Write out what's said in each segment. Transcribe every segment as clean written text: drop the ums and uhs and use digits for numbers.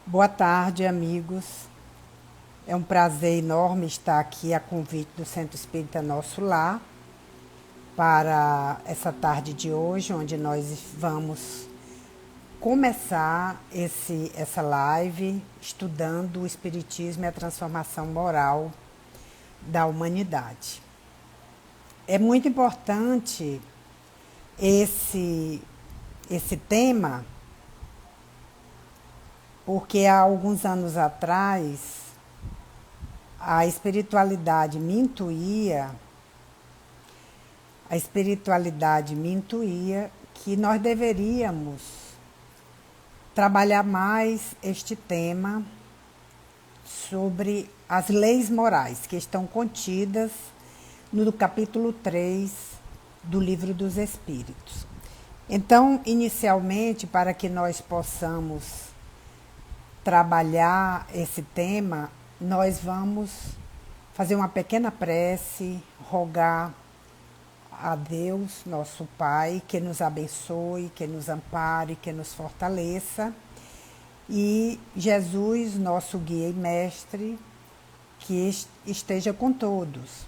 Boa tarde, amigos. É um prazer enorme estar aqui a convite do Centro Espírita Nosso Lar para essa tarde de hoje, onde nós vamos começar essa live estudando o Espiritismo e a transformação moral da humanidade. É muito importante esse tema, porque há alguns anos atrás a espiritualidade me intuía que nós deveríamos trabalhar mais este tema sobre as leis morais que estão contidas no capítulo 3 do Livro dos Espíritos. Então, inicialmente, para que nós possamos trabalhar esse tema, nós vamos fazer uma pequena prece, rogar a Deus, nosso Pai, que nos abençoe, que nos ampare, que nos fortaleça, e Jesus, nosso guia e mestre, que esteja com todos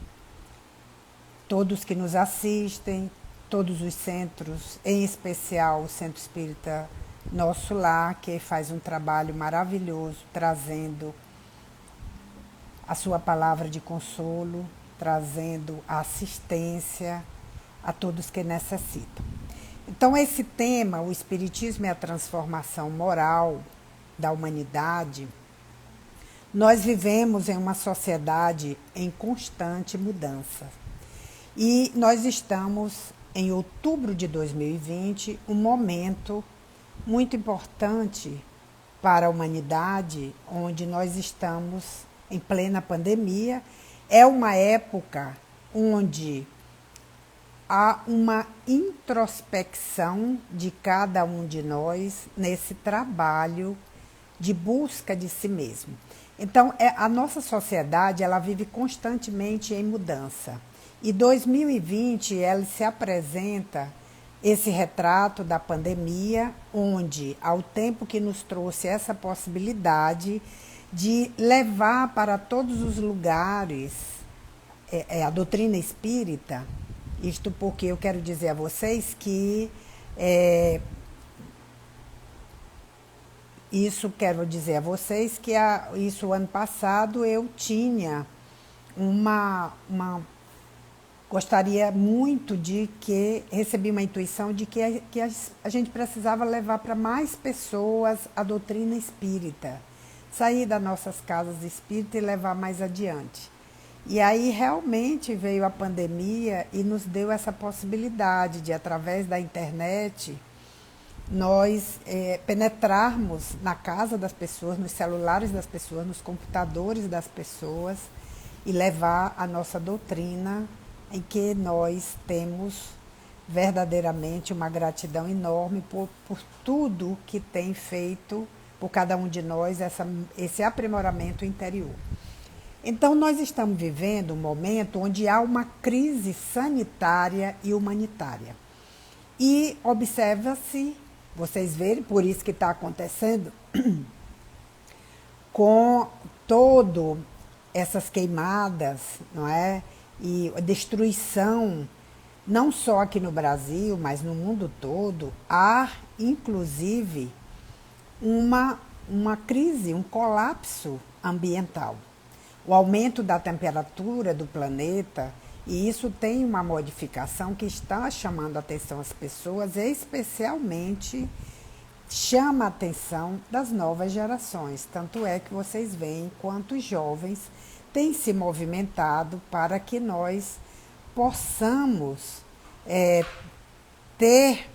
que nos assistem, todos os centros, em especial o Centro Espírita Nosso Lar, que faz um trabalho maravilhoso, trazendo a sua palavra de consolo, trazendo a assistência a todos que necessitam. Então, esse tema, o Espiritismo e a transformação moral da humanidade, nós vivemos em uma sociedade em constante mudança. E nós estamos em outubro de 2020, um momento muito importante para a humanidade, onde nós estamos em plena pandemia. É uma época onde há uma introspecção de cada um de nós nesse trabalho de busca de si mesmo. Então, a nossa sociedade ela vive constantemente em mudança. E 2020 ela se apresenta esse retrato da pandemia, onde, ao tempo que nos trouxe essa possibilidade de levar para todos os lugares a doutrina espírita, isto porque eu quero dizer a vocês que isso ano passado eu tinha gostaria muito de que recebi uma intuição de que a gente precisava levar para mais pessoas a doutrina espírita, sair das nossas casas espíritas e levar mais adiante. E aí realmente veio a pandemia e nos deu essa possibilidade de, através da internet, nós penetrarmos na casa das pessoas, nos celulares das pessoas, nos computadores das pessoas e levar a nossa doutrina, em que nós temos verdadeiramente uma gratidão enorme por tudo que tem feito por cada um de nós esse aprimoramento interior. Então, nós estamos vivendo um momento onde há uma crise sanitária e humanitária. E observa-se, vocês verem, por isso que está acontecendo, com todo essas queimadas, não é? E a destruição, não só aqui no Brasil, mas no mundo todo, há, inclusive, uma crise, um colapso ambiental. O aumento da temperatura do planeta, e isso tem uma modificação que está chamando a atenção das pessoas, especialmente chama a atenção das novas gerações. Tanto é que vocês veem quantos jovens têm se movimentado para que nós possamos ter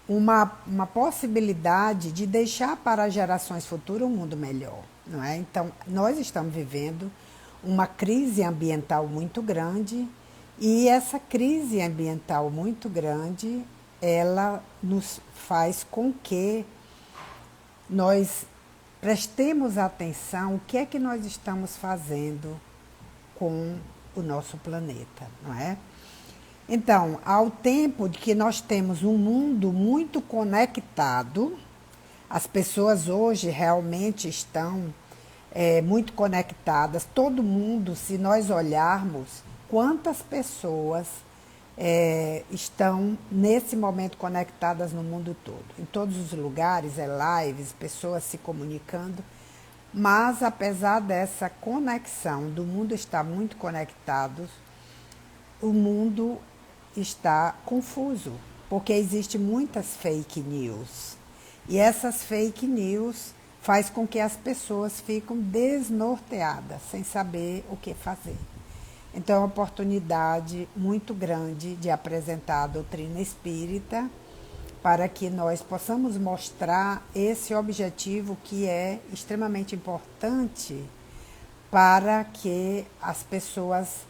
uma possibilidade de deixar para as gerações futuras um mundo melhor, não é? Então, nós estamos vivendo uma crise ambiental muito grande, e essa crise ambiental muito grande, ela nos faz com que nós prestemos atenção o que é que nós estamos fazendo com o nosso planeta, não é? Então, ao tempo de que nós temos um mundo muito conectado, As pessoas hoje realmente estão muito conectadas. Todo mundo, se nós olharmos quantas pessoas estão nesse momento conectadas no mundo todo. Em todos os lugares, lives, pessoas se comunicando. Mas apesar dessa conexão, do mundo estar muito conectado, o mundo está confuso, porque existe muitas fake news. E essas fake news faz com que as pessoas fiquem desnorteadas, sem saber o que fazer. Então é uma oportunidade muito grande de apresentar a doutrina espírita para que nós possamos mostrar esse objetivo que é extremamente importante para que as pessoas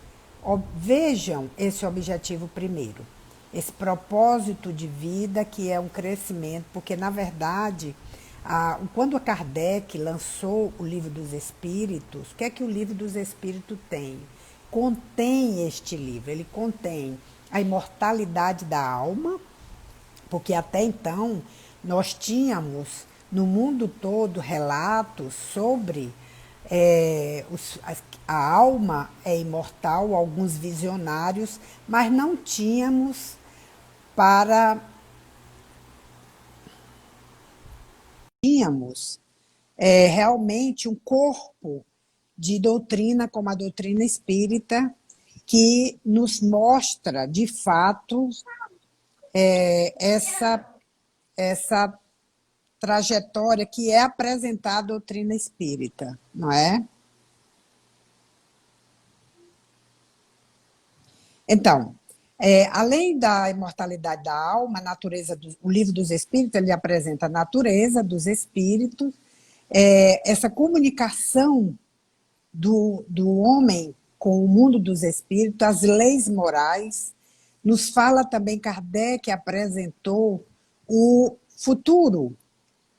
vejam esse objetivo primeiro, esse propósito de vida que é um crescimento, porque na verdade, quando a Kardec lançou o Livro dos Espíritos, o que é que o Livro dos Espíritos tem? Contém este livro, ele contém a imortalidade da alma, porque até então nós tínhamos no mundo todo relatos sobre a alma é imortal, alguns visionários, mas não tínhamos realmente um corpo de doutrina como a doutrina espírita que nos mostra de fato essa trajetória que é apresentar a doutrina espírita, não é? Então, além da imortalidade da alma, o Livro dos Espíritos, ele apresenta a natureza dos espíritos, essa comunicação do homem com o mundo dos espíritos, as leis morais. Nos fala também, Kardec apresentou o futuro,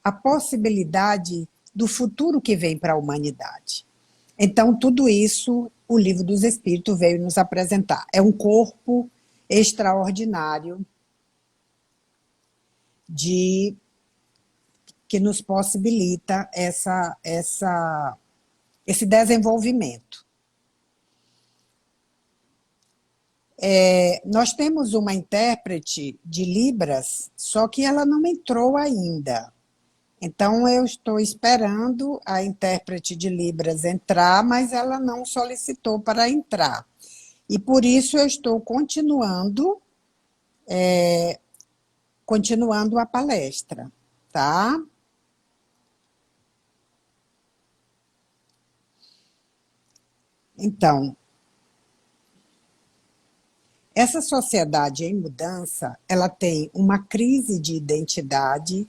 a possibilidade do futuro que vem para a humanidade. Então, tudo isso o Livro dos Espíritos veio nos apresentar. É um corpo extraordinário que nos possibilita esse desenvolvimento. Nós temos uma intérprete de Libras, só que ela não entrou ainda. Então, eu estou esperando a intérprete de Libras entrar, mas ela não solicitou para entrar. E por isso eu estou continuando a palestra, tá? Então, essa sociedade em mudança, ela tem uma crise de identidade,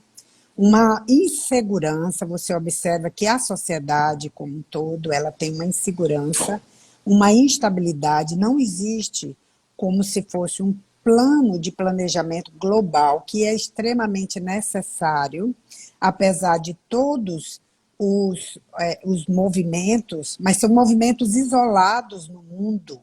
uma insegurança. Você observa que a sociedade como um todo, ela tem uma insegurança, uma instabilidade. Não existe como se fosse um plano de planejamento global, que é extremamente necessário, apesar de todos os movimentos, mas são movimentos isolados no mundo.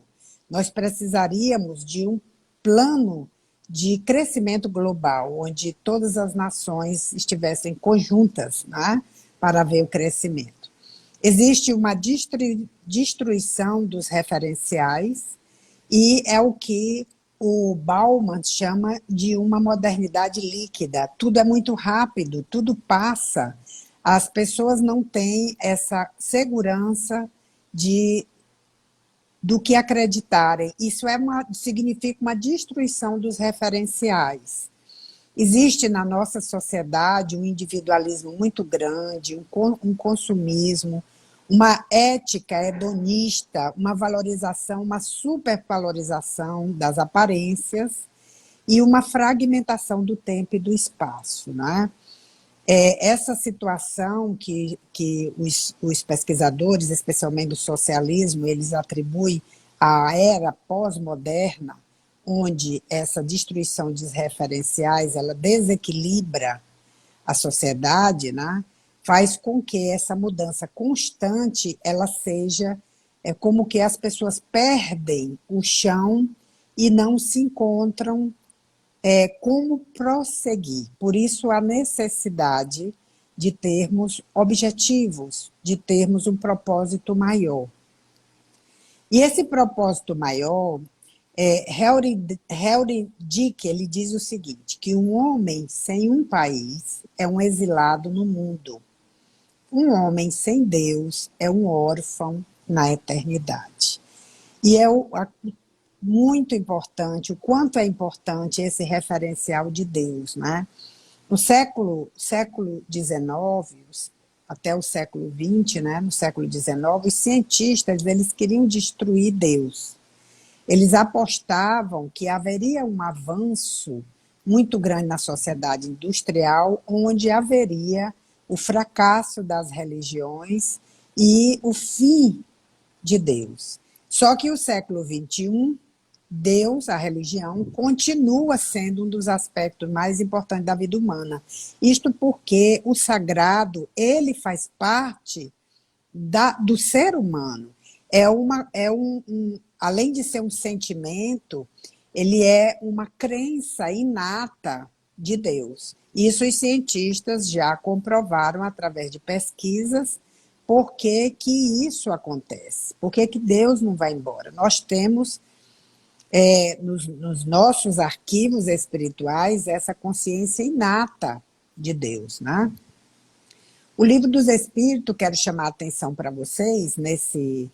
Nós precisaríamos de um plano de crescimento global, onde todas as nações estivessem conjuntas, né, para ver o crescimento. Existe uma destruição dos referenciais e é o que o Bauman chama de uma modernidade líquida. Tudo é muito rápido, tudo passa. As pessoas não têm essa segurança do que acreditarem. Isso significa uma destruição dos referenciais. Existe na nossa sociedade um individualismo muito grande, um consumismo, uma ética hedonista, uma valorização, uma supervalorização das aparências e uma fragmentação do tempo e do espaço, né? Essa situação que os pesquisadores, especialmente do socialismo, eles atribuem à era pós-moderna, onde essa destruição dos referenciais ela desequilibra a sociedade, né? Faz com que essa mudança constante ela seja como que as pessoas perdem o chão e não se encontram como prosseguir. Por isso, a necessidade de termos objetivos, de termos um propósito maior. E esse propósito maior, Henry Dick, ele diz o seguinte, que um homem sem um país é um exilado no mundo. Um homem sem Deus é um órfão na eternidade. E muito importante, o quanto é importante esse referencial de Deus, né? No século XIX, até o século XX, né? No século XIX, os cientistas eles queriam destruir Deus. Eles apostavam que haveria um avanço muito grande na sociedade industrial, onde haveria o fracasso das religiões e o fim de Deus. Só que o século XXI, Deus, a religião, continua sendo um dos aspectos mais importantes da vida humana. Isto porque o sagrado, ele faz parte do ser humano. Além de ser um sentimento, ele é uma crença inata de Deus. Isso os cientistas já comprovaram através de pesquisas. Por que que isso acontece? Por que que Deus não vai embora? Nós temos nos nossos arquivos espirituais essa consciência inata de Deus, né? O Livro dos Espíritos, quero chamar a atenção para vocês nesse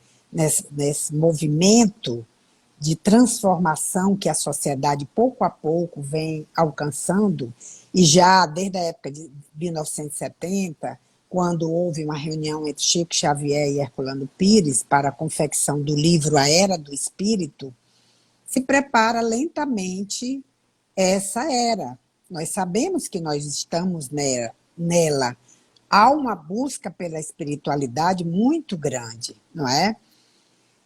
movimento de transformação que a sociedade pouco a pouco vem alcançando, e já desde a época de 1970, quando houve uma reunião entre Chico Xavier e Herculano Pires para a confecção do livro A Era do Espírito, se prepara lentamente essa era. Nós sabemos que nós estamos nela. Há uma busca pela espiritualidade muito grande, não é?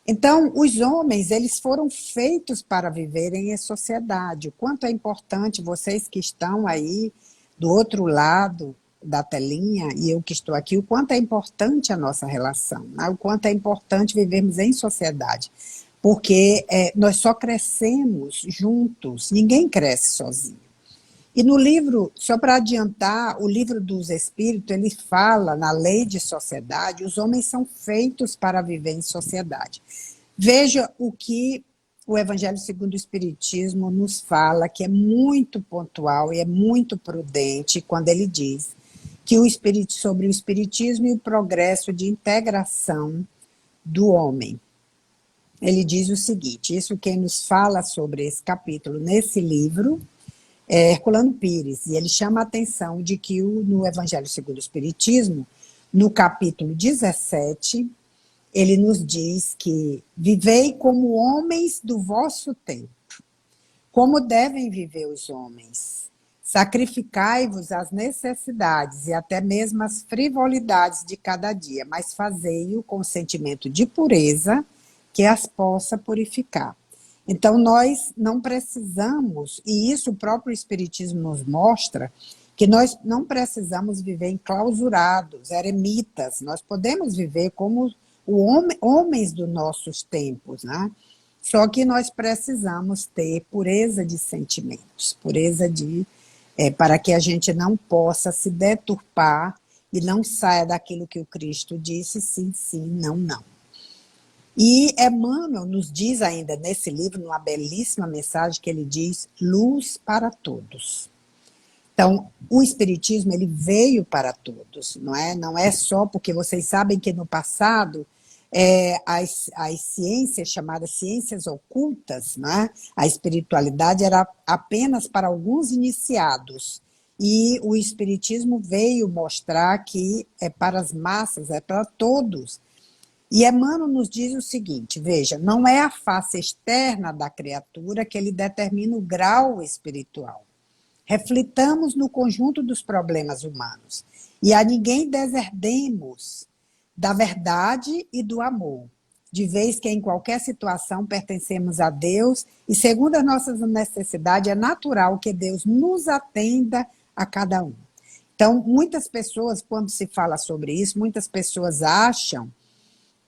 Então, os homens, eles foram feitos para viverem em sociedade. O quanto é importante, vocês que estão aí do outro lado da telinha, e eu que estou aqui, o quanto é importante a nossa relação, né? O quanto é importante vivermos em sociedade. Porque nós só crescemos juntos, ninguém cresce sozinho. E no livro, só para adiantar, o Livro dos Espíritos, ele fala na lei de sociedade, os homens são feitos para viver em sociedade. Veja o que o Evangelho segundo o Espiritismo nos fala, que é muito pontual e é muito prudente, quando ele diz que sobre o Espiritismo e o progresso de integração do homem. Ele diz o seguinte, isso quem nos fala sobre esse capítulo nesse livro é Herculano Pires, e ele chama a atenção de que no Evangelho segundo o Espiritismo, no capítulo 17, ele nos diz que vivei como homens do vosso tempo. Como devem viver os homens? Sacrificai-vos às necessidades e até mesmo às frivolidades de cada dia, mas fazei-o com sentimento de pureza que as possa purificar. Então, nós não precisamos, e isso o próprio Espiritismo nos mostra, que nós não precisamos viver enclausurados, eremitas, nós podemos viver como homens dos nossos tempos, né? Só que nós precisamos ter pureza de sentimentos, para que a gente não possa se deturpar e não saia daquilo que o Cristo disse, sim, sim, não, não. E Emmanuel nos diz ainda nesse livro, numa belíssima mensagem, que ele diz, luz para todos. Então, o Espiritismo, ele veio para todos, não é? Não é só porque vocês sabem que no passado, as ciências chamadas ciências ocultas, né? A espiritualidade era apenas para alguns iniciados. E o Espiritismo veio mostrar que é para as massas, é para todos. E Emmanuel nos diz o seguinte, veja, não é a face externa da criatura que ele determina o grau espiritual. Reflitamos no conjunto dos problemas humanos e a ninguém deserdemos da verdade e do amor, de vez que em qualquer situação pertencemos a Deus e segundo as nossas necessidades é natural que Deus nos atenda a cada um. Então, muitas pessoas, quando se fala sobre isso, muitas pessoas acham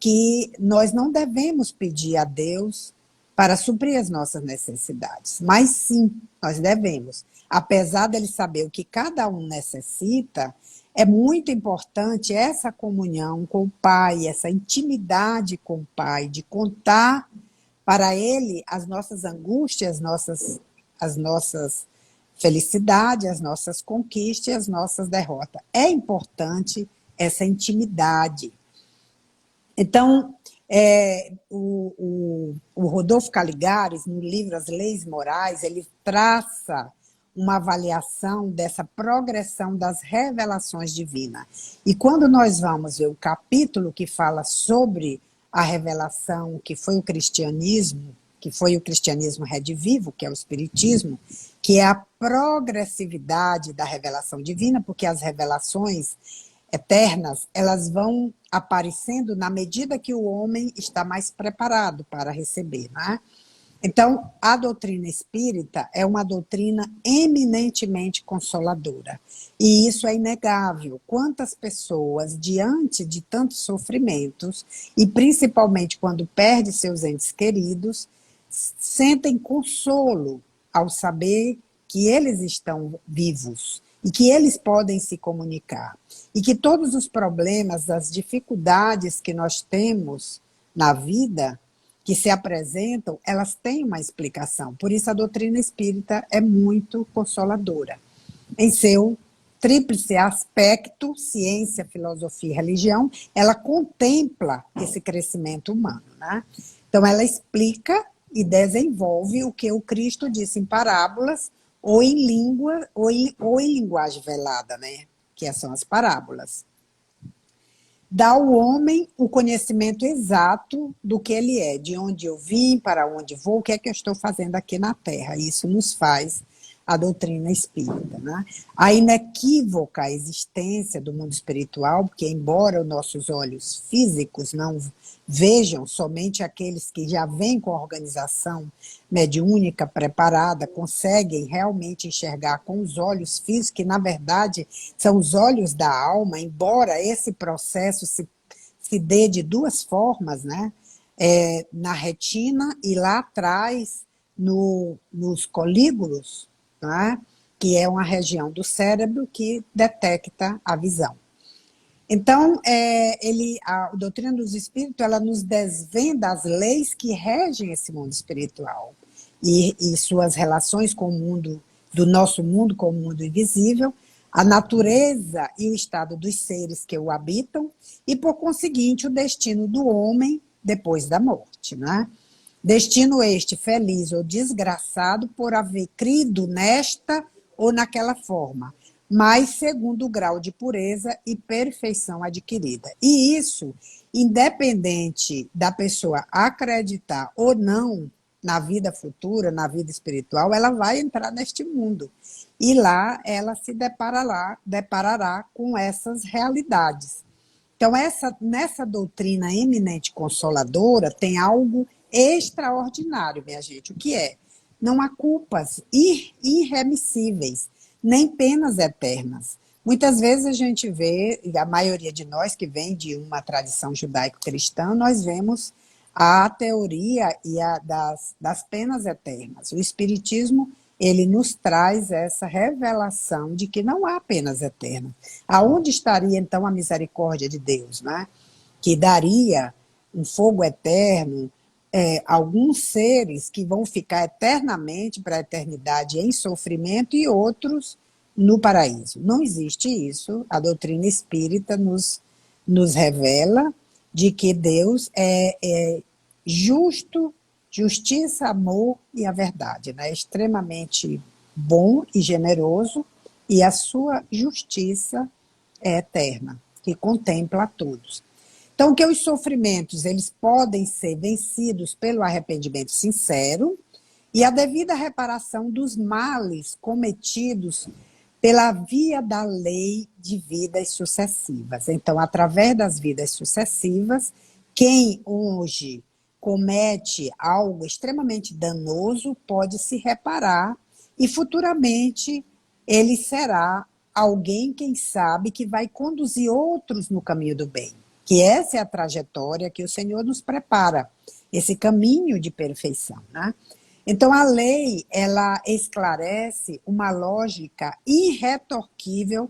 que nós não devemos pedir a Deus para suprir as nossas necessidades. Mas sim, nós devemos. Apesar dele saber o que cada um necessita, é muito importante essa comunhão com o Pai, essa intimidade com o Pai, de contar para Ele as nossas angústias, as nossas felicidades, as nossas conquistas, as nossas derrotas. É importante essa intimidade. Então, o Rodolfo Caligares, no livro As Leis Morais, ele traça uma avaliação dessa progressão das revelações divinas. E quando nós vamos ver o capítulo que fala sobre a revelação, que foi o cristianismo redivivo, que é o espiritismo, que é a progressividade da revelação divina, porque as revelações eternas, elas vão aparecendo na medida que o homem está mais preparado para receber, né? Então, a doutrina espírita é uma doutrina eminentemente consoladora. E isso é inegável. Quantas pessoas, diante de tantos sofrimentos, e principalmente quando perde seus entes queridos, sentem consolo ao saber que eles estão vivos e que eles podem se comunicar. E que todos os problemas, as dificuldades que nós temos na vida, que se apresentam, elas têm uma explicação. Por isso a doutrina espírita é muito consoladora. Em seu tríplice aspecto, ciência, filosofia e religião, ela contempla esse crescimento humano, né? Então ela explica e desenvolve o que o Cristo disse em parábolas ou em língua ou em linguagem velada, né? Que são as parábolas. Dá ao homem o conhecimento exato do que ele é, de onde eu vim, para onde vou, o que é que eu estou fazendo aqui na Terra. Isso nos faz a doutrina espírita, né? A inequívoca existência do mundo espiritual, porque embora os nossos olhos físicos não vejam, somente aqueles que já vêm com a organização mediúnica preparada conseguem realmente enxergar com os olhos físicos, que na verdade são os olhos da alma, embora esse processo se dê de duas formas, né? Na retina e lá atrás nos colígulos, né? Que é uma região do cérebro que detecta a visão. Então, a doutrina dos espíritos, ela nos desvenda as leis que regem esse mundo espiritual e suas relações com o mundo, do nosso mundo com o mundo invisível, a natureza e o estado dos seres que o habitam e, por conseguinte, o destino do homem depois da morte, né? Destino este feliz ou desgraçado por haver crido nesta ou naquela forma, mas segundo o grau de pureza e perfeição adquirida. E isso, independente da pessoa acreditar ou não na vida futura, na vida espiritual, ela vai entrar neste mundo. E lá ela se deparará com essas realidades. Então, nessa doutrina eminente consoladora, tem algo extraordinário, minha gente. O que é? Não há culpas irremissíveis, nem penas eternas. Muitas vezes a gente vê, e a maioria de nós que vem de uma tradição judaico-cristã, nós vemos a teoria das penas eternas. O Espiritismo, ele nos traz essa revelação de que não há penas eternas. Aonde estaria, então, a misericórdia de Deus, né? Que daria um fogo eterno, alguns seres que vão ficar eternamente para a eternidade em sofrimento e outros no paraíso. Não existe isso. A doutrina espírita nos revela de que Deus é justo, justiça, amor e a verdade, né? É extremamente bom e generoso, e a sua justiça é eterna, que contempla a todos. Então, que os sofrimentos, eles podem ser vencidos pelo arrependimento sincero e a devida reparação dos males cometidos pela via da lei de vidas sucessivas. Então, através das vidas sucessivas, quem hoje comete algo extremamente danoso pode se reparar e futuramente ele será alguém, quem sabe, que vai conduzir outros no caminho do bem. Que essa é a trajetória que o Senhor nos prepara, esse caminho de perfeição, né? Então, a lei, ela esclarece uma lógica irretorquível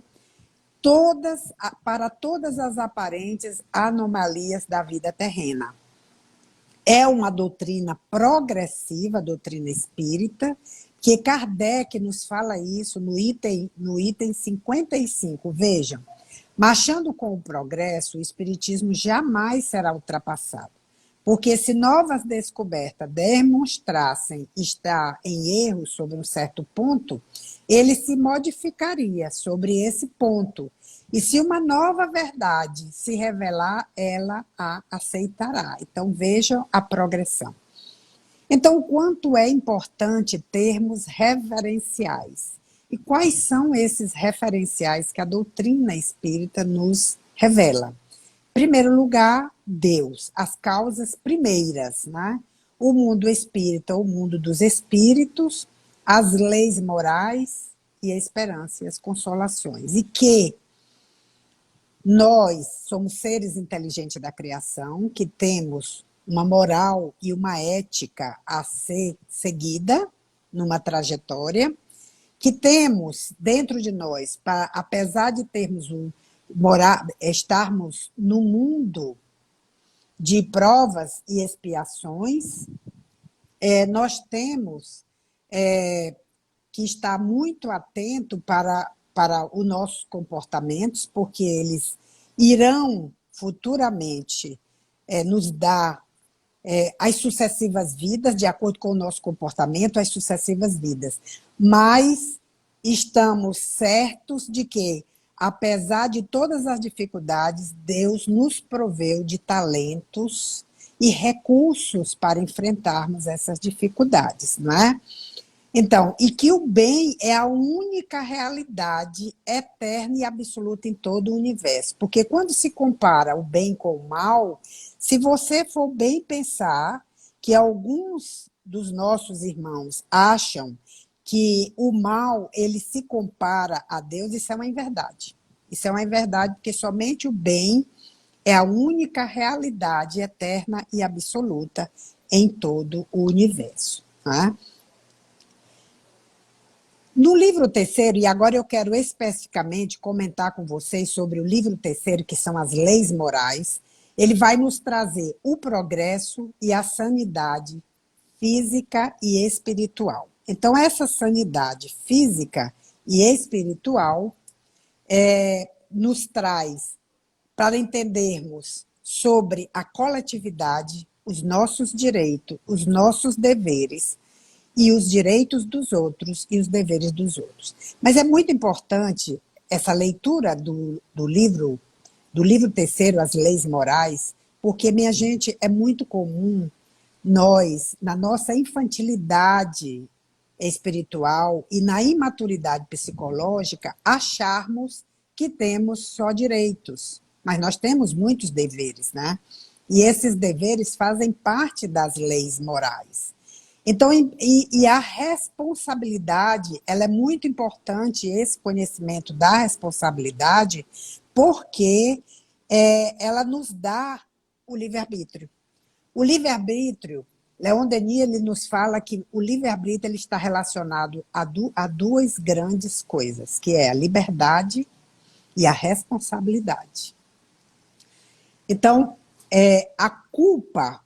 para todas as aparentes anomalias da vida terrena. É uma doutrina progressiva, a doutrina espírita, que Kardec nos fala isso no item 55. Vejam, marchando com o progresso, o espiritismo jamais será ultrapassado. Porque se novas descobertas demonstrassem estar em erro sobre um certo ponto, ele se modificaria sobre esse ponto. E se uma nova verdade se revelar, ela a aceitará. Então, vejam a progressão. Então, o quanto é importante termos referenciais. E quais são esses referenciais que a doutrina espírita nos revela? Em primeiro lugar, Deus, as causas primeiras, né? O mundo espírita, o mundo dos espíritos, as leis morais e a esperança e as consolações. E que nós somos seres inteligentes da criação, que temos uma moral e uma ética a ser seguida numa trajetória, que temos dentro de nós, apesar de termos estarmos no mundo de provas e expiações, nós temos que estar muito atento para os nossos comportamentos, porque eles irão futuramente nos dar as sucessivas vidas, de acordo com o nosso comportamento, as sucessivas vidas. Mas estamos certos de que, apesar de todas as dificuldades, Deus nos proveu de talentos e recursos para enfrentarmos essas dificuldades, não é? Então, e que o bem é a única realidade eterna e absoluta em todo o universo. Porque quando se compara o bem com o mal, se você for bem pensar que alguns dos nossos irmãos acham que o mal ele se compara a Deus, isso é uma inverdade. Isso é uma inverdade porque somente o bem é a única realidade eterna e absoluta em todo o universo, né? No livro terceiro, e agora eu quero especificamente comentar com vocês sobre o livro terceiro, que são as leis morais, ele vai nos trazer o progresso e a sanidade física e espiritual. Então, essa sanidade física e espiritual nos traz para entendermos sobre a coletividade, os nossos direitos, os nossos deveres, e os direitos dos outros e os deveres dos outros. Mas é muito importante essa leitura do livro terceiro, As Leis Morais, porque, minha gente, é muito comum nós, na nossa infantilidade espiritual e na imaturidade psicológica, acharmos que temos só direitos, mas nós temos muitos deveres, né? E esses deveres fazem parte das leis morais. Então, e a responsabilidade, ela é muito importante, esse conhecimento da responsabilidade, porque ela nos dá o livre-arbítrio. O livre-arbítrio, Leon Denis ele nos fala que o livre-arbítrio ele está relacionado a duas grandes coisas, que é a liberdade e a responsabilidade. Então, a culpa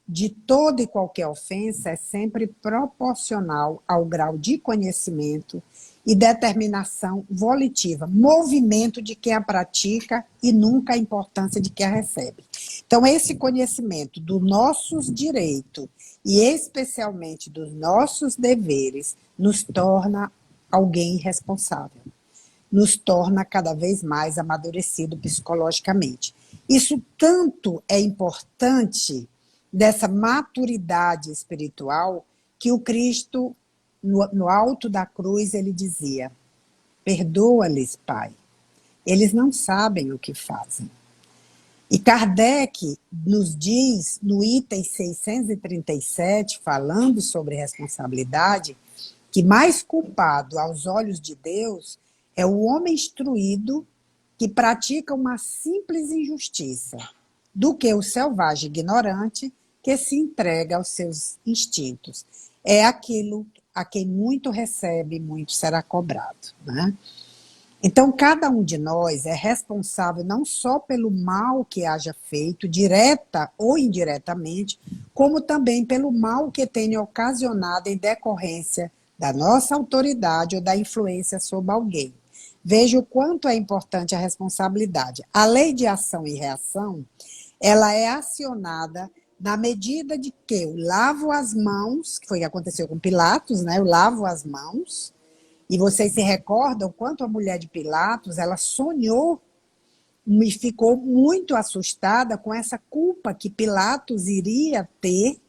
de toda e qualquer ofensa é sempre proporcional ao grau de conhecimento e determinação volitiva, movimento de quem a pratica e nunca a importância de quem a recebe. Então, esse conhecimento dos nossos direitos e especialmente dos nossos deveres nos torna alguém responsável, nos torna cada vez mais amadurecido psicologicamente. Isso tanto é importante dessa maturidade espiritual, que o Cristo, no alto da cruz, ele dizia: perdoa-lhes, Pai, eles não sabem o que fazem. E Kardec nos diz, no item 637, falando sobre responsabilidade, que mais culpado aos olhos de Deus é o homem instruído que pratica uma simples injustiça, do que o selvagem ignorante que se entrega aos seus instintos. É aquilo a quem muito recebe, muito será cobrado, né? Então, cada um de nós é responsável não só pelo mal que haja feito, direta ou indiretamente, como também pelo mal que tenha ocasionado em decorrência da nossa autoridade ou da influência sobre alguém. Veja o quanto é importante a responsabilidade. A lei de ação e reação, ela é acionada na medida de que eu lavo as mãos, que foi o que aconteceu com Pilatos, né? Eu lavo as mãos, e vocês se recordam quanto a mulher de Pilatos, ela sonhou e ficou muito assustada com essa culpa que Pilatos iria ter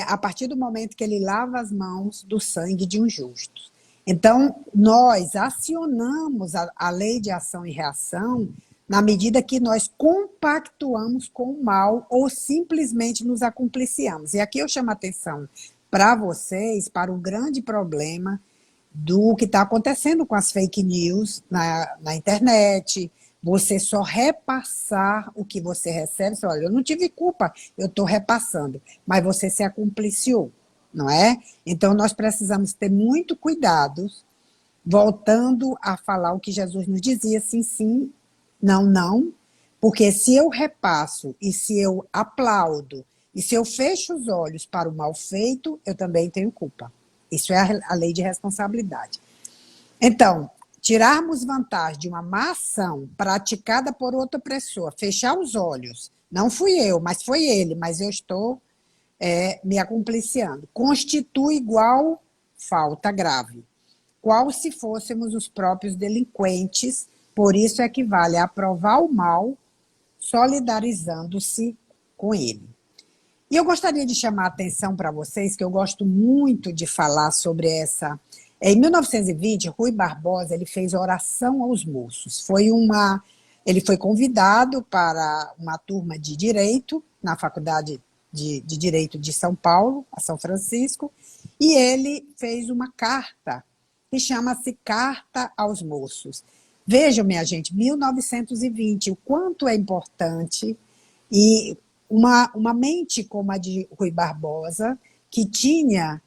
a partir do momento que ele lava as mãos do sangue de um justo. Então, nós acionamos a lei de ação e reação na medida que nós compactuamos com o mal ou simplesmente nos acumpliciamos. E aqui eu chamo a atenção para vocês para o grande problema do que está acontecendo com as fake news na internet, você só repassar o que você recebe. Você, olha, eu não tive culpa, eu estou repassando, mas você se acumpliciou, não é? Então, nós precisamos ter muito cuidado, voltando a falar o que Jesus nos dizia, sim, sim, não, não, porque se eu repasso e se eu aplaudo e se eu fecho os olhos para o mal feito, eu também tenho culpa. Isso é a lei de responsabilidade. Então, tirarmos vantagem de uma má ação praticada por outra pessoa, fechar os olhos, não fui eu, mas foi ele, mas eu estou me acumpliciando, constitui igual falta grave, qual se fôssemos os próprios delinquentes, por isso equivale a aprovar o mal, solidarizando-se com ele. E eu gostaria de chamar a atenção para vocês, que eu gosto muito de falar sobre essa. Em 1920, Rui Barbosa ele fez oração aos moços. Ele foi convidado para uma turma de direito na Faculdade de Direito de São Paulo, a São Francisco, e ele fez uma carta que chama-se Carta aos Moços. Vejam, minha gente, 1920, o quanto é importante e uma mente como a de Rui Barbosa, que tinha,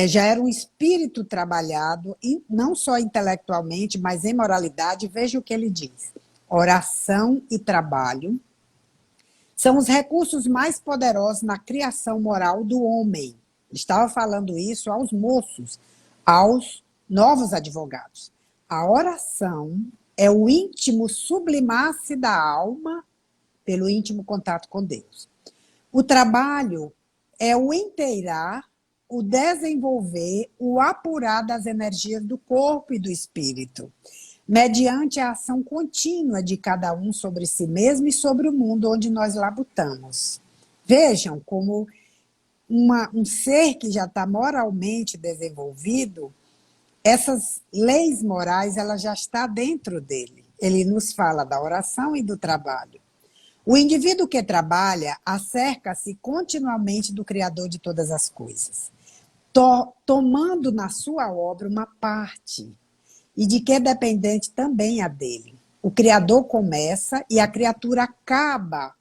já era um espírito trabalhado, não só intelectualmente, mas em moralidade. Veja o que ele diz. Oração e trabalho são os recursos mais poderosos na criação moral do homem. Estava falando isso aos moços, aos novos advogados. A oração é o íntimo sublimar-se da alma pelo íntimo contato com Deus. O trabalho é o inteirar, o desenvolver, o apurar das energias do corpo e do espírito, mediante a ação contínua de cada um sobre si mesmo e sobre o mundo onde nós labutamos. Vejam como um ser que já está moralmente desenvolvido, essas leis morais, ela já está dentro dele. Ele nos fala da oração e do trabalho. O indivíduo que trabalha acerca-se continuamente do Criador de todas as coisas, tomando na sua obra uma parte, e de que é dependente também a dele. O Criador começa e a criatura acaba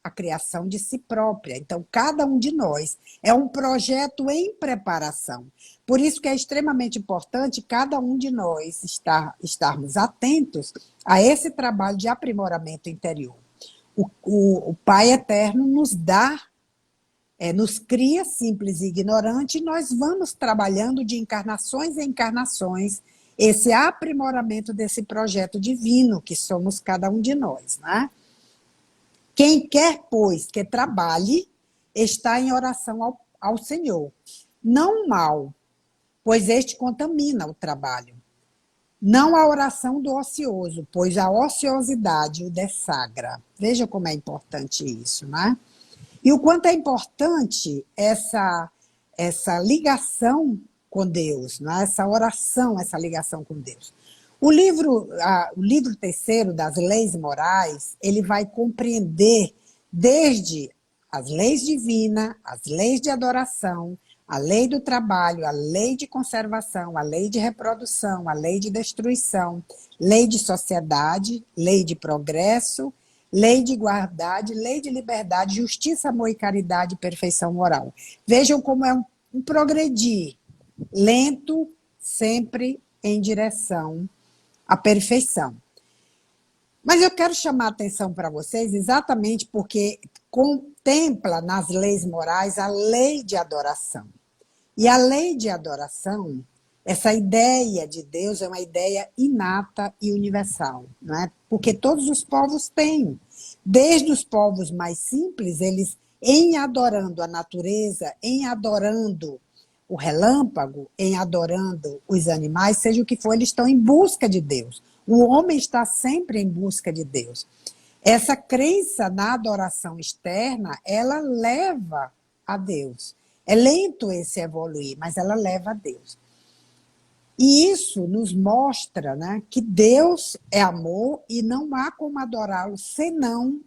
a criação de si própria. Então, cada um de nós é um projeto em preparação. Por isso que é extremamente importante cada um de nós estarmos atentos a esse trabalho de aprimoramento interior. O Pai Eterno nos dá, nos cria simples e ignorante, e nós vamos trabalhando de encarnações em encarnações esse aprimoramento desse projeto divino que somos cada um de nós, né? Quem quer, pois, que trabalhe, está em oração ao Senhor. Não o mal, pois este contamina o trabalho. Não a oração do ocioso, pois a ociosidade o dessagra. Veja como é importante isso, né? E o quanto é importante essa ligação com Deus, né? Essa oração, essa ligação com Deus. O livro terceiro das leis morais, ele vai compreender desde as leis divinas, as leis de adoração, a lei do trabalho, a lei de conservação, a lei de reprodução, a lei de destruição, lei de sociedade, lei de progresso, lei de igualdade, lei de liberdade, justiça, amor e caridade e perfeição moral. Vejam como é um progredir lento, sempre em direção à perfeição. Mas eu quero chamar a atenção para vocês exatamente porque contempla nas leis morais a lei de adoração. E a lei de adoração, essa ideia de Deus é uma ideia inata e universal, não é? Porque todos os povos têm. Desde os povos mais simples, eles, em adorando a natureza, em adorando o relâmpago, em adorando os animais, seja o que for, eles estão em busca de Deus. O homem está sempre em busca de Deus. Essa crença na adoração externa, ela leva a Deus. É lento esse evoluir, mas ela leva a Deus. E isso nos mostra, né, que Deus é amor e não há como adorá-lo senão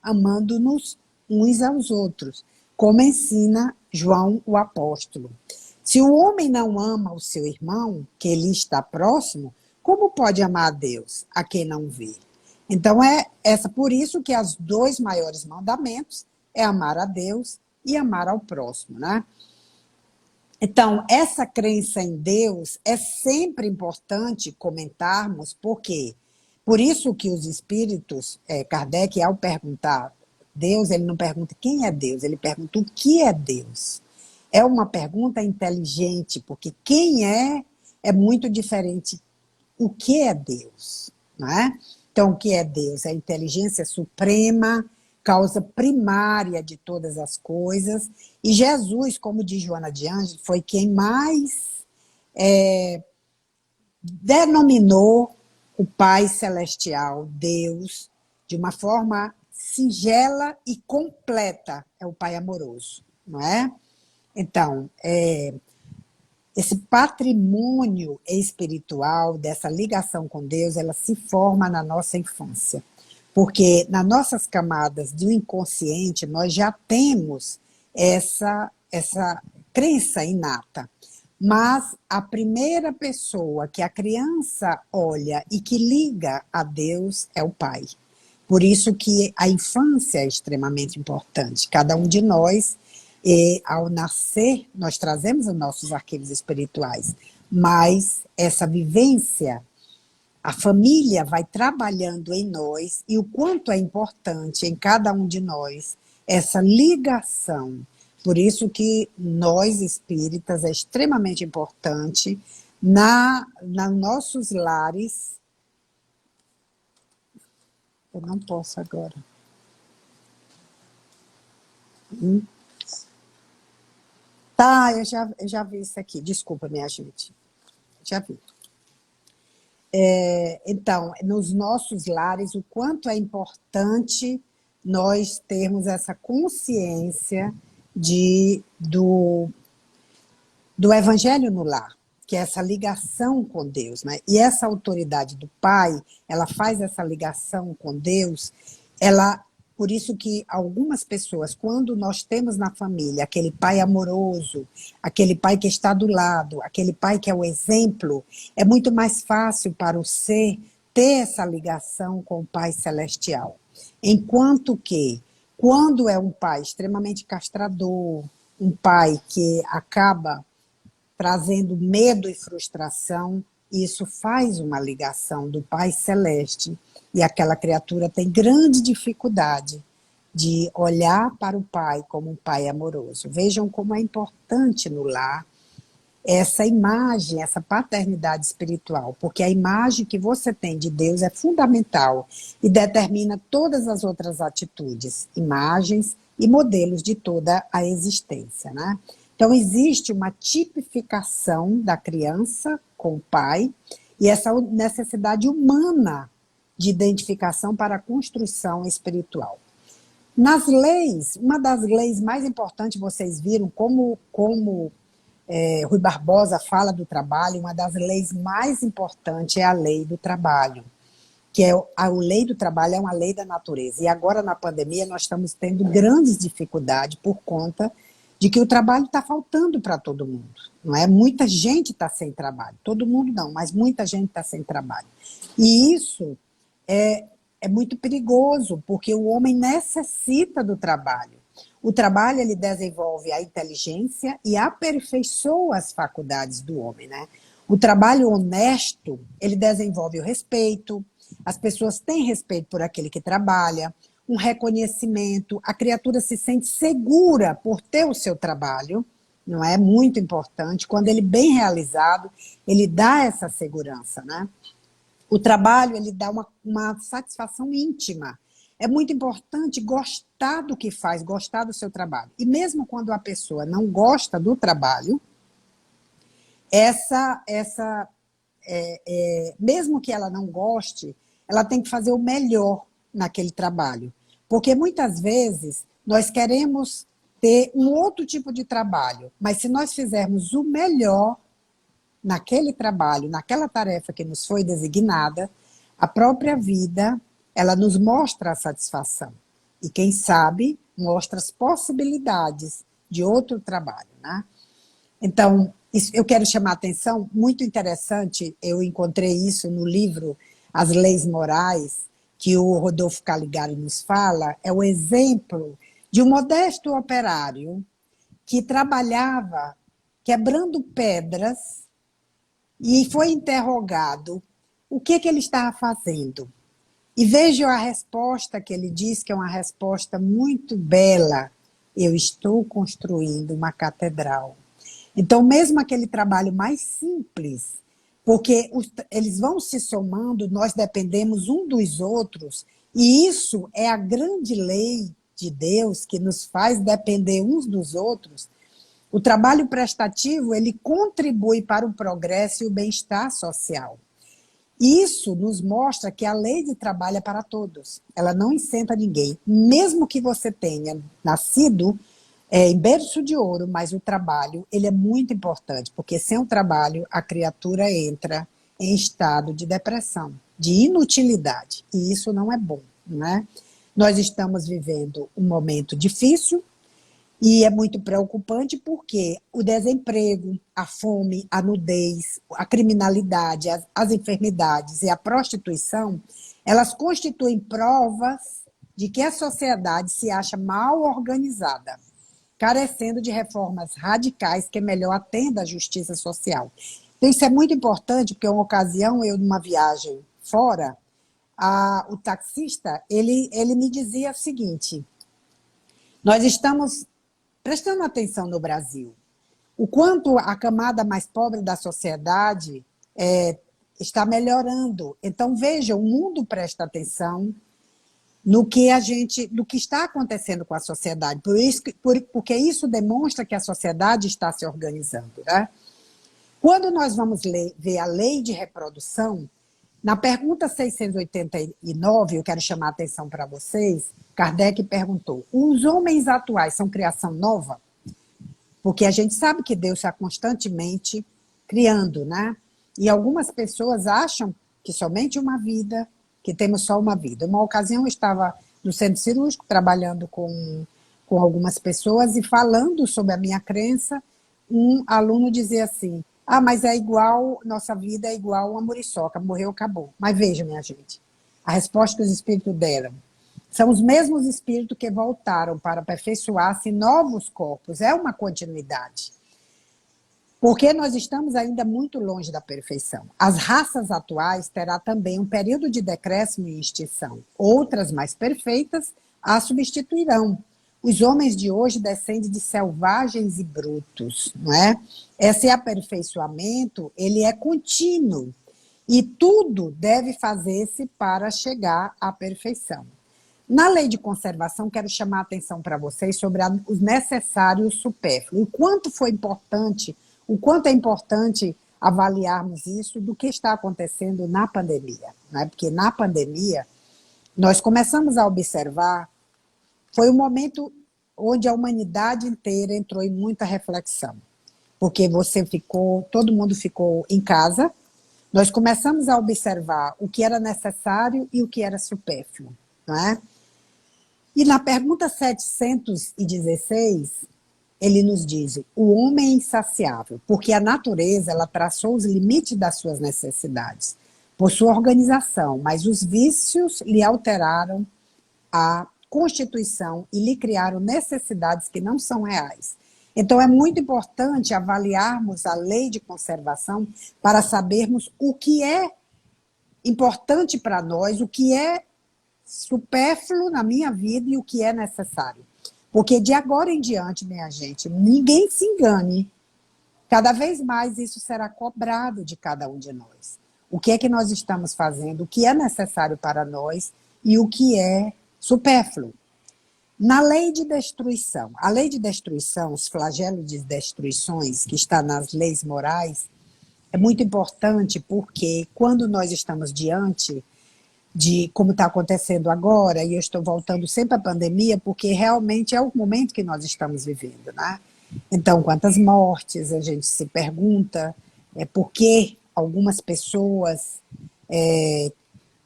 amando-nos uns aos outros, como ensina João o apóstolo. Se o homem não ama o seu irmão, que ele está próximo, como pode amar a Deus, a quem não vê? Então por isso que os dois maiores mandamentos é amar a Deus e amar ao próximo, né? Então, essa crença em Deus é sempre importante comentarmos, porque por isso que os espíritos, Kardec, ao perguntar Deus, ele não pergunta quem é Deus, ele pergunta o que é Deus. É uma pergunta inteligente, porque quem é muito diferente o que é Deus, não é? Então, o que é Deus? É a inteligência suprema, causa primária de todas as coisas. E Jesus, como diz Joana de Ângeles, foi quem mais denominou o Pai Celestial, Deus, de uma forma singela e completa. É o Pai amoroso, não é? Então, esse patrimônio espiritual, dessa ligação com Deus, ela se forma na nossa infância. Porque nas nossas camadas do inconsciente, nós já temos essa crença inata. Mas a primeira pessoa que a criança olha e que liga a Deus é o pai. Por isso que a infância é extremamente importante. Cada um de nós, ao nascer, nós trazemos os nossos arquivos espirituais, mas essa vivência, a família vai trabalhando em nós e o quanto é importante em cada um de nós essa ligação. Por isso que nós espíritas é extremamente importante nos nossos lares. Eu não posso agora. Tá, eu já vi isso aqui. Desculpa, minha gente. Já vi. Então, nos nossos lares, o quanto é importante nós termos essa consciência do evangelho no lar, que é essa ligação com Deus, né? E essa autoridade do pai, ela faz essa ligação com Deus, por isso que algumas pessoas, quando nós temos na família aquele pai amoroso, aquele pai que está do lado, aquele pai que é o exemplo, é muito mais fácil para o ser ter essa ligação com o Pai Celestial. Enquanto que, quando é um pai extremamente castrador, um pai que acaba trazendo medo e frustração, isso faz uma ligação do Pai Celeste e aquela criatura tem grande dificuldade de olhar para o Pai como um Pai amoroso. Vejam como é importante no lar essa imagem, essa paternidade espiritual, porque a imagem que você tem de Deus é fundamental e determina todas as outras atitudes, imagens e modelos de toda a existência, né? Então, existe uma tipificação da criança com o pai e essa necessidade humana de identificação para a construção espiritual. Nas leis, uma das leis mais importantes, vocês viram como Rui Barbosa fala do trabalho, uma das leis mais importantes é a lei do trabalho, que a lei do trabalho é uma lei da natureza. E agora, na pandemia, nós estamos tendo grandes dificuldades por conta de que o trabalho está faltando para todo mundo, não é? Muita gente está sem trabalho, todo mundo não, mas muita gente está sem trabalho. E isso é muito perigoso, porque o homem necessita do trabalho. O trabalho, ele desenvolve a inteligência e aperfeiçoa as faculdades do homem, né? O trabalho honesto, ele desenvolve o respeito, as pessoas têm respeito por aquele que trabalha, um reconhecimento, a criatura se sente segura por ter o seu trabalho, não é? Muito importante. Quando ele é bem realizado, ele dá essa segurança, né? O trabalho, ele dá uma satisfação íntima. É muito importante gostar do que faz, gostar do seu trabalho. E mesmo quando a pessoa não gosta do trabalho, mesmo que ela não goste, ela tem que fazer o melhor naquele trabalho. Porque muitas vezes nós queremos ter um outro tipo de trabalho, mas se nós fizermos o melhor naquele trabalho, naquela tarefa que nos foi designada, a própria vida, ela nos mostra a satisfação. E quem sabe, mostra as possibilidades de outro trabalho, né? Então, eu quero chamar a atenção, muito interessante, eu encontrei isso no livro As Leis Morais, que o Rodolfo Caligari nos fala, é o exemplo de um modesto operário que trabalhava quebrando pedras e foi interrogado o que ele estava fazendo. E vejo a resposta que ele diz, que é uma resposta muito bela: eu estou construindo uma catedral. Então, mesmo aquele trabalho mais simples, porque eles vão se somando, nós dependemos um dos outros, e isso é a grande lei de Deus que nos faz depender uns dos outros. O trabalho prestativo, ele contribui para o progresso e o bem-estar social. Isso nos mostra que a lei de trabalho é para todos. Ela não isenta ninguém. Mesmo que você tenha nascido em berço de ouro, mas o trabalho, ele é muito importante, porque sem o trabalho a criatura entra em estado de depressão, de inutilidade, e isso não é bom, né? Nós estamos vivendo um momento difícil e é muito preocupante porque o desemprego, a fome, a nudez, a criminalidade, as enfermidades e a prostituição, elas constituem provas de que a sociedade se acha mal organizada, carecendo de reformas radicais que melhor atenda à justiça social. Então, isso é muito importante, porque uma ocasião, eu numa viagem fora, o taxista, ele me dizia o seguinte: nós estamos prestando atenção no Brasil, o quanto a camada mais pobre da sociedade está melhorando. Então, veja, o mundo presta atenção no que está acontecendo com a sociedade. Porque isso demonstra que a sociedade está se organizando, né? Quando nós vamos ver a lei de reprodução, na pergunta 689, eu quero chamar a atenção para vocês, Kardec perguntou: os homens atuais são criação nova? Porque a gente sabe que Deus está constantemente criando, né? E algumas pessoas acham que somente uma vida, que temos só uma vida. Uma ocasião eu estava no centro cirúrgico, trabalhando com algumas pessoas e falando sobre a minha crença, um aluno dizia assim: mas é igual, nossa vida é igual uma muriçoca, morreu, acabou. Mas veja, minha gente, a resposta que os espíritos deram: são os mesmos espíritos que voltaram para aperfeiçoar-se em novos corpos, é uma continuidade. Porque nós estamos ainda muito longe da perfeição. As raças atuais terão também um período de decréscimo e extinção. Outras mais perfeitas a substituirão. Os homens de hoje descendem de selvagens e brutos, não é? Esse aperfeiçoamento, ele é contínuo. E tudo deve fazer-se para chegar à perfeição. Na lei de conservação, quero chamar a atenção para vocês sobre o necessário e o supérfluo. O quanto é importante avaliarmos isso do que está acontecendo na pandemia, né? Porque na pandemia nós começamos a observar, foi um momento onde a humanidade inteira entrou em muita reflexão, porque todo mundo ficou em casa, nós começamos a observar o que era necessário e o que era supérfluo, não é? E na pergunta 716, ele nos diz: o homem é insaciável, porque a natureza ela traçou os limites das suas necessidades, por sua organização, mas os vícios lhe alteraram a constituição e lhe criaram necessidades que não são reais. Então, é muito importante avaliarmos a lei de conservação para sabermos o que é importante para nós, o que é supérfluo na minha vida e o que é necessário. Porque de agora em diante, minha gente, ninguém se engane, cada vez mais isso será cobrado de cada um de nós. O que é que nós estamos fazendo, o que é necessário para nós e o que é supérfluo. Na lei de destruição, a lei de destruição, os flagelos de destruições que está nas leis morais, é muito importante porque quando nós estamos diante de como está acontecendo agora, e eu estou voltando sempre à pandemia, porque realmente é o momento que nós estamos vivendo, né? Então, quantas mortes, a gente se pergunta, por que algumas pessoas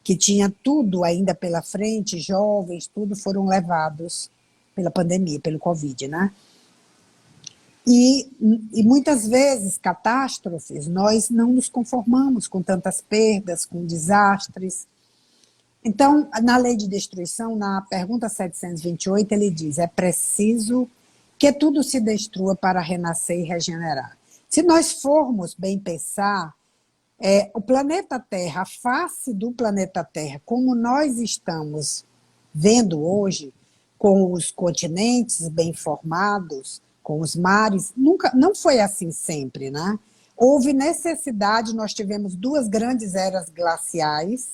que tinham tudo ainda pela frente, jovens, tudo, foram levados pela pandemia, pelo Covid, né? E muitas vezes, catástrofes, nós não nos conformamos com tantas perdas, com desastres. Então, na lei de destruição, na pergunta 728, ele diz: é preciso que tudo se destrua para renascer e regenerar. Se nós formos bem pensar, o planeta Terra, a face do planeta Terra, como nós estamos vendo hoje, com os continentes bem formados, com os mares, nunca, não foi assim sempre, né? Houve necessidade, nós tivemos duas grandes eras glaciais,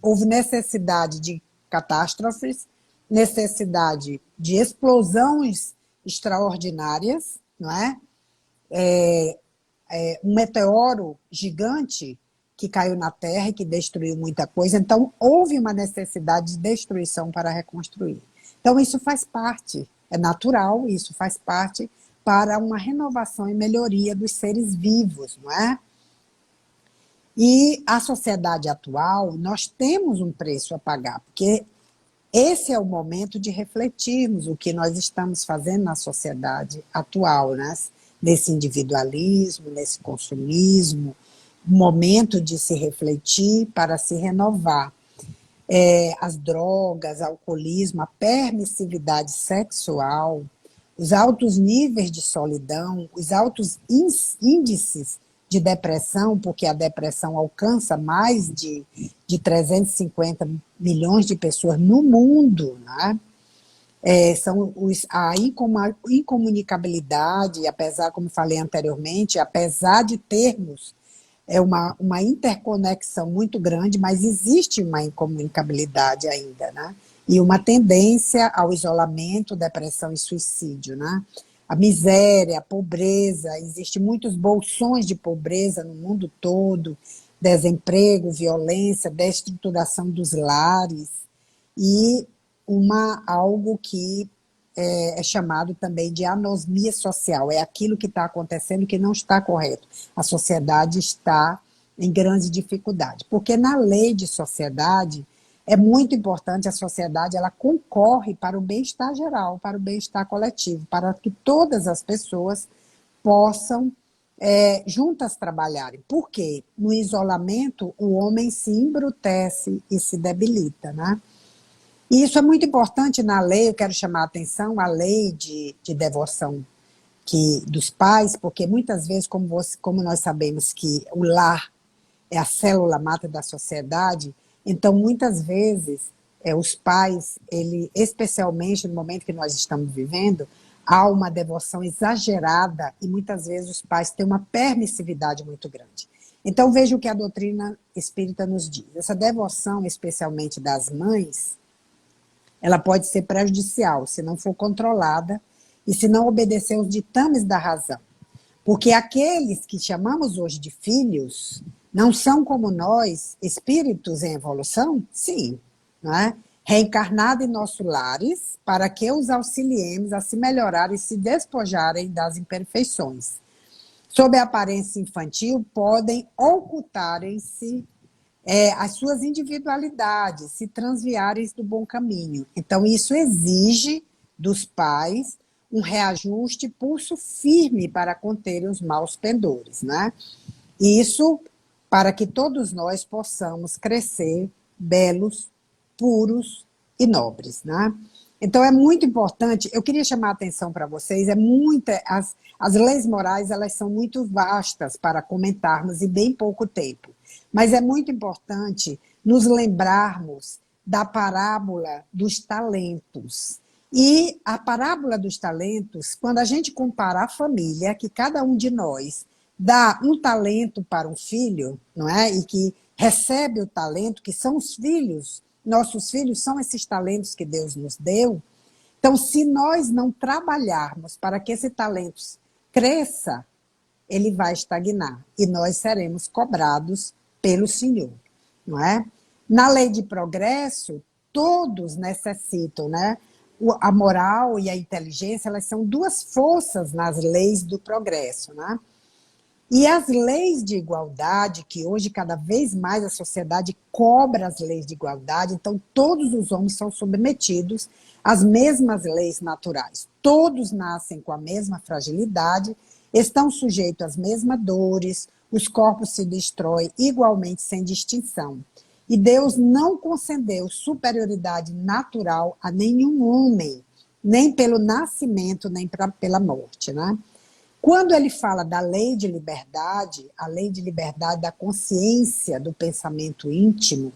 houve necessidade de catástrofes, necessidade de explosões extraordinárias, não é? Um meteoro gigante que caiu na Terra e que destruiu muita coisa. Então, houve uma necessidade de destruição para reconstruir. Então, isso faz parte, é natural, isso faz parte para uma renovação e melhoria dos seres vivos, não é? E a sociedade atual, nós temos um preço a pagar, porque esse é o momento de refletirmos o que nós estamos fazendo na sociedade atual, né? Nesse individualismo, nesse consumismo, momento de se refletir para se renovar. As drogas, alcoolismo, a permissividade sexual, os altos níveis de solidão, os altos índices de depressão, porque a depressão alcança mais de 350 milhões de pessoas no mundo, né? São a incomunicabilidade, apesar, como falei anteriormente, apesar de termos uma interconexão muito grande, mas existe uma incomunicabilidade ainda, né? E uma tendência ao isolamento, depressão e suicídio, né? A miséria, a pobreza, existem muitos bolsões de pobreza no mundo todo, desemprego, violência, destruturação dos lares e algo que é chamado também de anosmia social, é aquilo que está acontecendo que não está correto. A sociedade está em grande dificuldade, porque na lei de sociedade é muito importante, a sociedade ela concorre para o bem-estar geral, para o bem-estar coletivo, para que todas as pessoas possam juntas trabalharem. Por quê? No isolamento, o homem se embrutece e se debilita, né? E isso é muito importante na lei, eu quero chamar a atenção, a lei de devoção dos pais, porque muitas vezes, como nós sabemos que o lar é a célula mata da sociedade, então muitas vezes os pais, especialmente no momento que nós estamos vivendo, há uma devoção exagerada e muitas vezes os pais têm uma permissividade muito grande. Então veja o que a doutrina espírita nos diz. Essa devoção, especialmente das mães, ela pode ser prejudicial se não for controlada e se não obedecer aos ditames da razão. Porque aqueles que chamamos hoje de filhos não são como nós, espíritos em evolução? Sim, não é? Reencarnados em nossos lares para que os auxiliemos a se melhorarem e se despojarem das imperfeições. Sob a aparência infantil, podem ocultarem-se as suas individualidades, se transviarem do bom caminho. Então, isso exige dos pais um reajuste, pulso firme para conter os maus pendores, né? Isso para que todos nós possamos crescer belos, puros e nobres, né? Então é muito importante, eu queria chamar a atenção para vocês, as leis morais, elas são muito vastas para comentarmos em bem pouco tempo. Mas é muito importante nos lembrarmos da parábola dos talentos. E a parábola dos talentos, quando a gente compara a família, que cada um de nós dá um talento para um filho, não é? E que recebe o talento, que são os filhos, nossos filhos são esses talentos que Deus nos deu. Então, se nós não trabalharmos para que esse talento cresça, ele vai estagnar e nós seremos cobrados pelo Senhor, não é? Na lei de progresso, todos necessitam, né? A moral e a inteligência, elas são duas forças nas leis do progresso, né? E as leis de igualdade, que hoje cada vez mais a sociedade cobra as leis de igualdade, então todos os homens são submetidos às mesmas leis naturais. Todos nascem com a mesma fragilidade, estão sujeitos às mesmas dores, os corpos se destroem igualmente sem distinção. E Deus não concedeu superioridade natural a nenhum homem, nem pelo nascimento, nem pela morte, né? Quando ele fala da lei de liberdade, a lei de liberdade da consciência, do pensamento íntimo,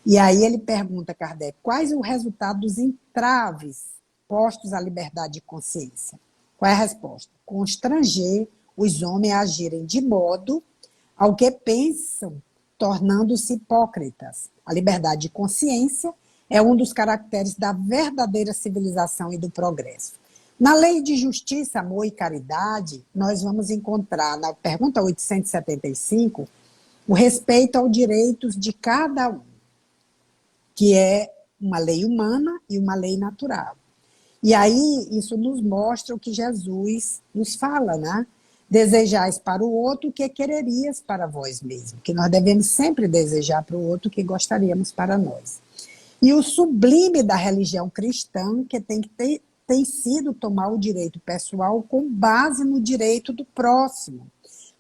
e aí ele pergunta a Kardec, quais o resultado dos entraves postos à liberdade de consciência? Qual é a resposta? Constranger os homens a agirem de modo ao que pensam, tornando-se hipócritas. A liberdade de consciência é um dos caracteres da verdadeira civilização e do progresso. Na lei de justiça, amor e caridade, nós vamos encontrar, na pergunta 875, o respeito aos direitos de cada um, que é uma lei humana e uma lei natural. E aí, isso nos mostra o que Jesus nos fala, né? Desejais para o outro o que quererias para vós mesmo, que nós devemos sempre desejar para o outro o que gostaríamos para nós. E o sublime da religião cristã, que tem sido tomar o direito pessoal com base no direito do próximo.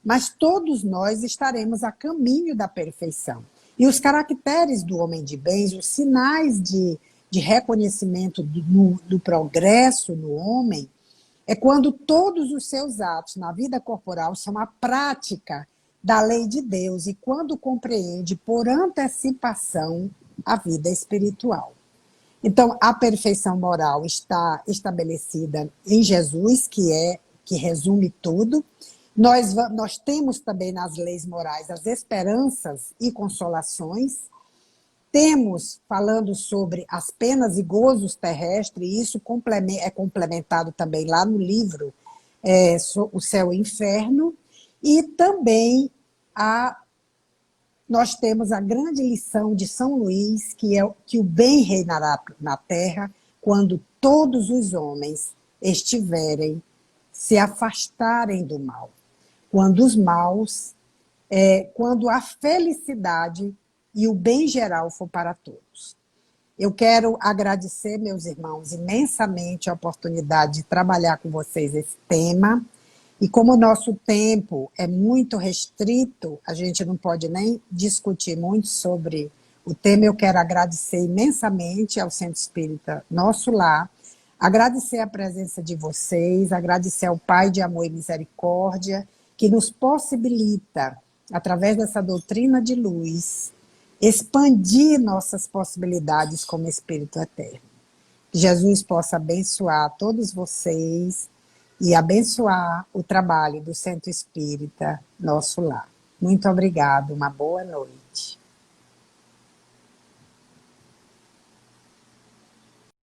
Mas todos nós estaremos a caminho da perfeição. E os caracteres do homem de bens, os sinais de reconhecimento do progresso no homem, é quando todos os seus atos na vida corporal são a prática da lei de Deus e quando compreende por antecipação a vida espiritual. Então, a perfeição moral está estabelecida em Jesus, que resume tudo. Nós temos também nas leis morais as esperanças e consolações. Temos, falando sobre as penas e gozos terrestres, e isso é complementado também lá no livro O Céu e o Inferno, e também nós temos a grande lição de São Luís, que é que o bem reinará na terra quando todos os homens se afastarem do mal. Quando os maus, quando a felicidade e o bem geral for para todos. Eu quero agradecer, meus irmãos, imensamente a oportunidade de trabalhar com vocês esse tema. E como o nosso tempo é muito restrito, a gente não pode nem discutir muito sobre o tema, eu quero agradecer imensamente ao Centro Espírita Nosso Lar, agradecer a presença de vocês, agradecer ao Pai de Amor e Misericórdia, que nos possibilita, através dessa doutrina de luz, expandir nossas possibilidades como Espírito Eterno. Que Jesus possa abençoar todos vocês e abençoar o trabalho do Centro Espírita Nosso Lar. Muito obrigado, uma boa noite.